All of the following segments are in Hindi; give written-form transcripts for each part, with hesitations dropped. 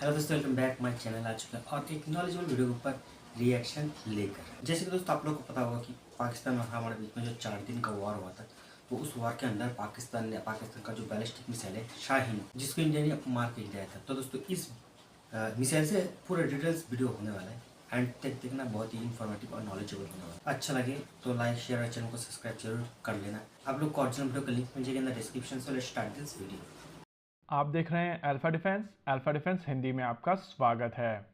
हेलो दोस्तों, वेलकम बैक माय चैनल। आ चुका है और एक नॉलेजेबल वीडियो के ऊपर रिएक्शन लेकर। जैसे कि दोस्तों आप लोगों को पता होगा कि पाकिस्तान और हमारे बीच में जो 4 दिन का वॉर हुआ था, तो उस वॉर के अंदर पाकिस्तान का जो बैलिस्टिक मिसाइल है शाहीन, जिसको इंडिया ने मार के गिराया था। तो दोस्तों इस मिसाइल से पूरा डिटेल्स वीडियो होने वाला है एंड तक देखना, बहुत ही इन्फॉर्मेटिव और नॉलेजेबल होने वाला है। अच्छा लगे तो लाइक शेयर और चैनल को सब्सक्राइब जरूर कर लेना। आप लोग को ओरिजिनल वीडियो का लिंक मिल जाएगा description. So let's start this video. आप देख रहे हैं alpha defence. Alpha defence Hindi में आपका स्वागत है।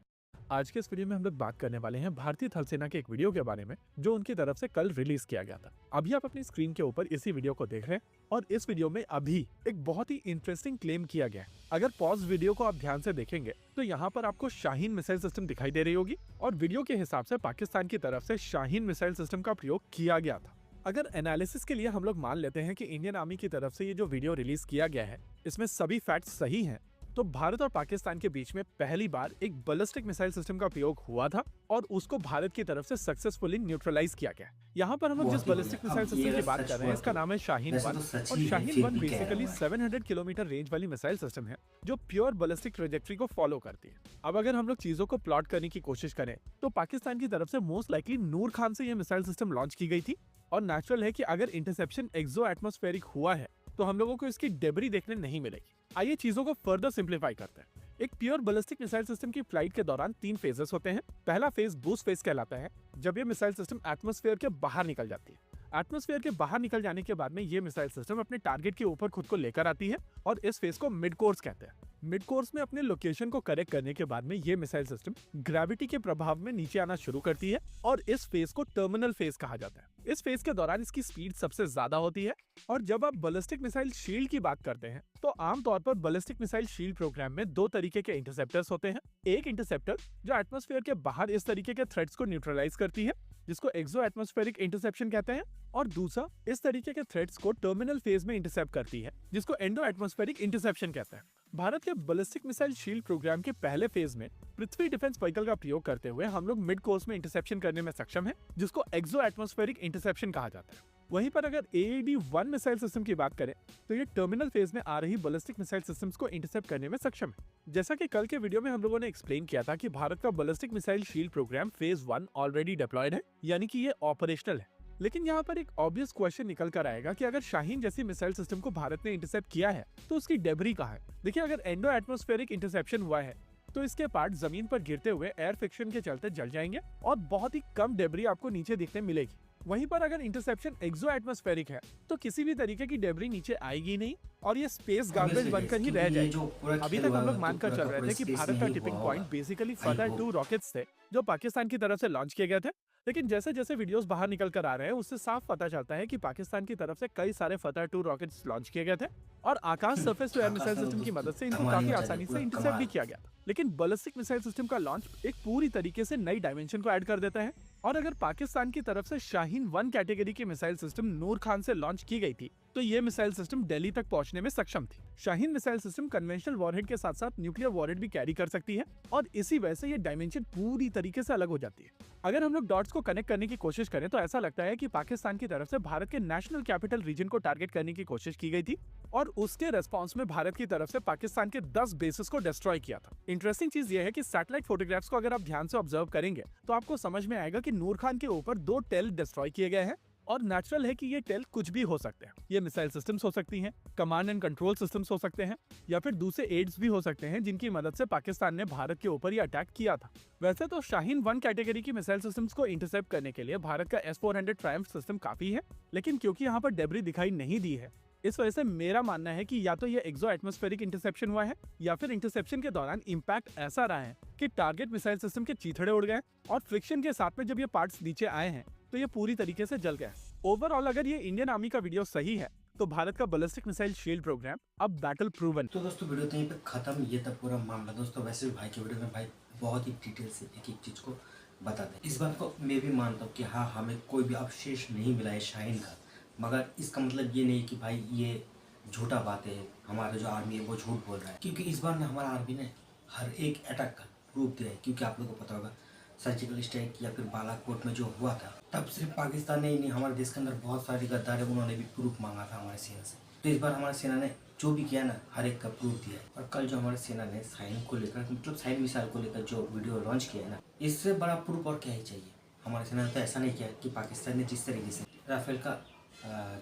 आज के इस वीडियो में हम लोग बात करने वाले हैं भारतीय थल सेना के एक वीडियो के बारे में जो उनकी तरफ से कल रिलीज किया गया था। अभी आप अपनी स्क्रीन के ऊपर इसी वीडियो को देख रहे हैं और इस वीडियो में अभी एक बहुत ही इंटरेस्टिंग क्लेम किया गया है। अगर पॉज वीडियो को आप ध्यान से देखेंगे तो यहाँ पर आपको शाहीन मिसाइल सिस्टम दिखाई दे रही होगी और वीडियो के हिसाब से पाकिस्तान की तरफ से शाहीन मिसाइल सिस्टम का प्रयोग किया गया था। अगर एनालिसिस के लिए हम लोग मान लेते हैं कि इंडियन आर्मी की तरफ से ये जो वीडियो रिलीज किया गया है इसमें सभी फैक्ट्स सही हैं, तो भारत और पाकिस्तान के बीच में पहली बार एक बैलिस्टिक मिसाइल सिस्टम का प्रयोग हुआ था और उसको भारत की तरफ से सक्सेसफुली न्यूट्रलाइज किया गया। यहाँ पर हम लोग जिस बैलिस्टिक मिसाइल सिस्टम की बात कर रहे हैं इसका नाम है शाहीन 1 और शाहीन 1 बेसिकली 700 किलोमीटर रेंज वाली मिसाइल सिस्टम है जो प्योर बैलिस्टिक ट्रेजेक्ट्री को फॉलो करती है। अब अगर हम लोग चीजों को प्लॉट करने की कोशिश करें तो पाकिस्तान की तरफ से मोस्ट लाइकली नूर खान से यह मिसाइल सिस्टम लॉन्च की गई थी और नेचुरल है कि अगर इंटरसेप्शन एक्सो एटमॉस्फेरिक हुआ है तो हम लोगों को इसकी डेब्री देखने नहीं मिलेगी। आइए चीजों को फर्दर सिंप्लीफाई करते हैं। एक प्योर बैलिस्टिक मिसाइल सिस्टम की फ्लाइट के दौरान 3 फेजेस होते हैं। पहला फेज बूस्ट फेज कहलाता है, जब ये मिसाइल सिस्टम एटमॉस्फेयर के बाहर निकल जाती है। एटमॉस्फेयर के बाहर निकल जाने के बाद में ये मिसाइल सिस्टम अपने टारगेट के ऊपर खुद को लेकर आती है और इस फेज को मिड कोर्स कहते हैं। मिड कोर्स में अपने लोकेशन को करेक्ट करने के बाद में ये मिसाइल सिस्टम ग्रेविटी के प्रभाव में नीचे आना शुरू करती है और इस फेज को टर्मिनल फेज कहा जाता है। इस फेज के दौरान इसकी स्पीड सबसे ज्यादा होती है और जब आप बैलिस्टिक मिसाइल शील्ड की बात करते हैं तो आमतौर पर बैलिस्टिक मिसाइल शील्ड प्रोग्राम में 2 तरीके के इंटरसेप्टर्स होते हैं। एक इंटरसेप्टर जो एटमॉस्फेयर के बाहर इस तरीके के थ्रेट्स को न्यूट्रलाइज करती है जिसको एक्सो एटमॉस्फेरिक इंटरसेप्शन कहते हैं, और दूसरा इस तरीके के थ्रेट्स को टर्मिनल फेज में इंटरसेप्ट करती है जिसको एंडो एटमॉस्फेरिक इंटरसेप्शन कहते हैं। भारत के बैलिस्टिक मिसाइल शील्ड प्रोग्राम के पहले फेज में पृथ्वी डिफेंस व्हीकल का प्रयोग करते हुए हम लोग मिड कोर्स में इंटरसेप्शन करने में सक्षम है जिसको एक्सो एटमॉस्फेरिक इंटरसेप्शन कहा जाता है। वहीं पर अगर AAD-1 मिसाइल सिस्टम की बात करें तो ये टर्मिनल फेज में आ रही बैलिस्टिक मिसाइल सिस्टम्स को इंटरसेप्ट करने में सक्षम है। जैसा कि कल के वीडियो में हम लोगों ने एक्सप्लेन किया था कि भारत का ballistic missile shield programme phase 1 already deployed है, यानी कि ये ऑपरेशनल है। लेकिन यहाँ पर एक ऑब्वियस क्वेश्चन निकल कर आएगा कि अगर शाहीन जैसी मिसाइल सिस्टम को भारत ने इंटरसेप्ट किया है तो उसकी डेब्री कहाँ है। देखिए, अगर एंडो एटमॉस्फेरिक इंटरसेप्शन हुआ है तो इसके पार्ट जमीन पर गिरते हुए एयर फ्रिक्शन के चलते जल जाएंगे और बहुत ही कम डेब्री आपको नीचे दिखने मिलेगी। वहीं पर अगर इंटरसेप्शन एक्सो एटमॉस्फेरिक है तो किसी भी तरीके की डेब्री नीचे आएगी नहीं और ये स्पेस गार्बेज बनकर ही रह जाएगी। अभी तक हम लोग मानकर चल रहे थे कि भारत का टिपिंग पॉइंट बेसिकली फतह 2 रॉकेट्स थे जो पाकिस्तान की तरफ से लॉन्च किए गए थे, लेकिन जैसे जैसे वीडियोस बाहर निकल कर आ रहे हैं उससे साफ पता चलता है कि पाकिस्तान की तरफ से कई सारे फतह 2 रॉकेट्स लॉन्च किए गए थे और Akash surface to air missile system की मदद से इनको काफी आसानी से इंटरसेप्ट भी किया गया था। लेकिन बैलिस्टिक मिसाइल सिस्टम का लॉन्च एक पूरी तरीके से नई डायमेंशन को ऐड कर देता है और अगर पाकिस्तान की तरफ से शाहीन 1 कैटेगरी की मिसाइल सिस्टम नूर खान से लॉन्च की गई थी तो ये मिसाइल सिस्टम दिल्ली तक पहुंचने में सक्षम थी। Shaheen missile system conventional warhead के साथ साथ न्यूक्लियर वॉरहेड भी कैरी कर सकती है और इसी वजह से ये डायमेंशन पूरी तरीके से अलग हो जाती है। अगर हम लोग डॉट्स को कनेक्ट करने की कोशिश करें तो ऐसा लगता है कि पाकिस्तान की तरफ से भारत के नेशनल कैपिटल रीजन को टारगेट करने की कोशिश की गई थी और उसके रेस्पॉन्स में भारत की तरफ से पाकिस्तान के 10 बेसिस को डिस्ट्रॉय किया था। इंटरेस्टिंग चीज ये है कि सैटेलाइट फोटोग्राफ्स को अगर आप ध्यान से ऑब्जर्व करेंगे तो आपको समझ में आएगा कि नूर खान के ऊपर 2 टेल डिस्ट्रॉय किए गए हैं और नेचुरल है कि ये टेल कुछ भी हो सकते हैं। ये मिसाइल सिस्टम्स हो सकती हैं, कमांड एंड कंट्रोल सिस्टम्स हो सकते हैं या फिर दूसरे एड्स भी हो सकते हैं जिनकी मदद से पाकिस्तान ने भारत के ऊपर ये अटैक किया था। वैसे तो शाहीन 1 कैटेगरी की मिसाइल सिस्टम्स को इंटरसेप्ट करने के लिए भारत का S-400 ट्रायम्फ सिस्टम काफी है, लेकिन क्योंकि यहाँ पर डेब्री दिखाई नहीं दी है इस वजह से मेरा मानना है कि या तो ये एक्सो एटमॉस्फेरिक इंटरसेप्शन हुआ है या फिर इंटरसेप्शन के दौरान इम्पैक्ट ऐसा रहा है कि टारगेट मिसाइल सिस्टम के चीथड़े उड़ गए और फ्रिक्शन के साथ में जब ये पार्ट्स नीचे आए हैं तो ये पूरी तरीके से जल गए। ओवरऑल अगर ये इंडियन आर्मी का वीडियो सही है तो भारत का बैलिस्टिक मिसाइल शील्ड प्रोग्राम अब बैटल प्रूवन। तो दोस्तों वीडियो तो यहीं पे खत्म, ये था पूरा मामला। दोस्तों वैसे भी भाई के वीडियो में भाई बहुत ही डिटेल से एक एक चीज को बताते हैं। इस बात को मैं भी मानता हूँ कि हाँ, हमें कोई भी अवशेष नहीं मिला है शाहीन का, मगर इसका मतलब ये नहीं कि भाई ये झूठा बात है, हमारा जो आर्मी है वो झूठ बोल रहा है। क्योंकि इस बार ना हमारा आर्मी ने हर एक अटैक का प्रूफ दिया है। क्योंकि आप लोगों को पता होगा सर्जिकल स्ट्राइक या फिर बालाकोट में जो हुआ था तब सिर्फ पाकिस्तान ने ही नहीं, हमारे देश के अंदर बहुत सारे गद्दार है, उन्होंने भी प्रूफ मांगा था हमारी सेना से। तो इस बार हमारी सेना ने जो भी किया ना हर एक का प्रूफ दिया है। और कल जो हमारे सेना ने साइन को लेकर मतलब साइन मिसाइल को लेकर जो वीडियो लॉन्च किया है ना, इससे बड़ा प्रूफ और क्या ही चाहिए। हमारे सेना ने तो ऐसा नहीं किया कि पाकिस्तान ने जिस तरीके से राफेल का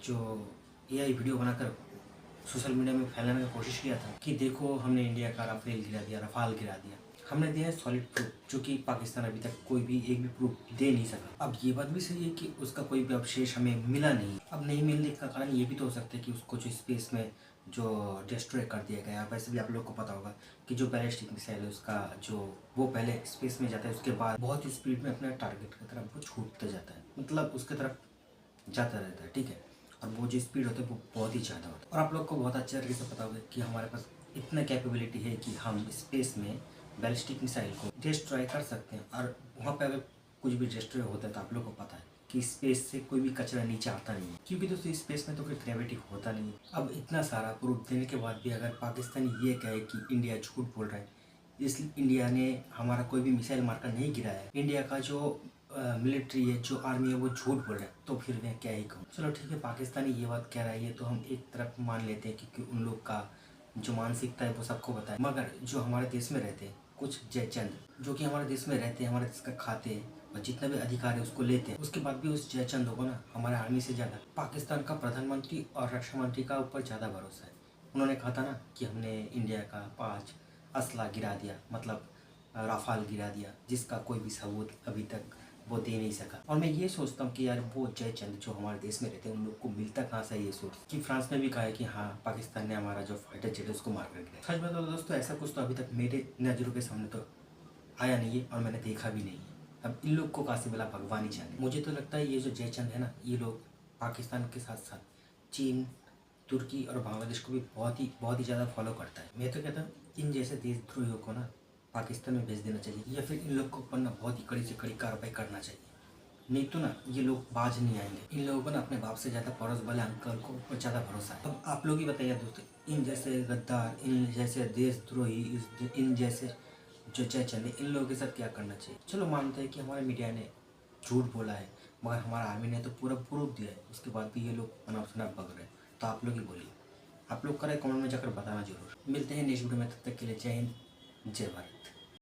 जो AI वीडियो बनाकर सोशल मीडिया में फैलाने की कोशिश किया था कि देखो हमने इंडिया का राफेल गिरा दिया, रफाल गिरा दिया। हमने दिया है सॉलिड प्रूफ, जो कि पाकिस्तान अभी तक कोई भी एक भी प्रूफ दे नहीं सका। अब ये बात भी सही है कि उसका कोई भी अवशेष हमें मिला नहीं। अब नहीं मिलने का कारण ये भी तो हो सकता है कि उसको जो स्पेस में जो डिस्ट्रॉय कर दिया गया। वैसे भी आप लोग को पता होगा कि जो बैलिस्टिक मिसाइल है उसका जो वो पहले स्पेस में जाता है, उसके बाद बहुत ही स्पीड में अपने टारगेट की तरफ वो छूटता जाता है, मतलब उसके तरफ जाता रहता है, ठीक है। और वो जो स्पीड होता है वो बहुत ही ज़्यादा होता है। और आप लोग को बहुत अच्छे तरीके से पता होगा कि हमारे पास इतना कैपेबिलिटी है कि हम स्पेस में बैलिस्टिक मिसाइल को डिस्ट्रॉय कर सकते हैं। और वहाँ पे अगर कुछ भी डिस्ट्रॉय होता है तो आप लोग को पता है कि स्पेस से कोई भी कचरा नीचे आता नहीं है, क्योंकि दोस्तों स्पेस में तो कोई ग्रेविटी होता नहीं है। अब इतना सारा प्रूफ देने के बाद भी अगर पाकिस्तान ये कहे कि इंडिया झूठ बोल रहा है, इसलिए इंडिया ने हमारा कोई भी मिसाइल मारकर नहीं गिराया है, इंडिया का जो मिलिट्री है, जो आर्मी है, वो झूठ बोल रहा है, तो फिर मैं क्या ही कहूँ। चलो ठीक है, पाकिस्तानी ये बात कह रहा है, ये तो हम एक तरफ मान लेते हैं क्योंकि उन लोग का जो मानसिकता है वो सबको पता है। मगर जो हमारे देश में रहते हैं कुछ जयचंद, जो कि हमारे देश में रहते हैं, हमारे देश का खाते हैं और जितना भी अधिकार है उसको लेते हैं, उसके बाद भी उस जयचंद को ना हमारे आर्मी से ज़्यादा पाकिस्तान का प्रधानमंत्री और रक्षा मंत्री का ऊपर ज़्यादा भरोसा है। उन्होंने कहा था ना कि हमने इंडिया का 5 असला गिरा दिया, मतलब राफाल गिरा दिया, जिसका कोई भी सबूत अभी तक वो दे नहीं सका। और मैं ये सोचता हूँ कि यार वो जयचंद जो हमारे देश में रहते हैं उन लोग को मिलता कहाँ से ये सोच कि फ्रांस में भी कहा है कि हाँ पाकिस्तान ने हमारा जो फाइटर जेट है उसको मार कर गिराया। सच बताओ दोस्तों, ऐसा कुछ तो अभी तक मेरे नज़रों के सामने तो आया नहीं है और मैंने देखा भी नहीं है। अब इन लोग को कहाँ से मिला भगवान ही जाने। मुझे तो लगता है ये जो जयचंद है ना, ये लोग पाकिस्तान के साथ साथ चीन, तुर्की और बांग्लादेश को भी बहुत ही ज़्यादा फॉलो करता है। मैं तो कहता हूँ इन जैसे देशद्रोहियों को ना पाकिस्तान में भेज देना चाहिए, या फिर इन लोग को ऊपर ना बहुत ही कड़ी से कड़ी कार्रवाई करना चाहिए। नहीं तो ना ये लोग बाज नहीं आएंगे। इन लोगों को ना अपने बाप से ज़्यादा पड़ोस वाले अंकल को ऊपर ज़्यादा भरोसा है। अब आप लोग ही बताइए दोस्तों, इन जैसे गद्दार, इन जैसे देशद्रोही, इन जैसे जो जयचंद है, इन लोगों के साथ क्या करना चाहिए। चलो मानते हैं कि हमारे मीडिया ने झूठ बोला है, मगर हमारा आर्मी ने तो पूरा प्रूफ दिया है, उसके बाद भी ये लोग अनाप शनाप बग रहे हैं। तो आप लोग ही बोलिए, आप लोग करें कमेंट में जाकर बताना जरूर। मिलते हैं नेक्स्ट वीडियो में, तब तक के लिए जय हिंद, जय भारत।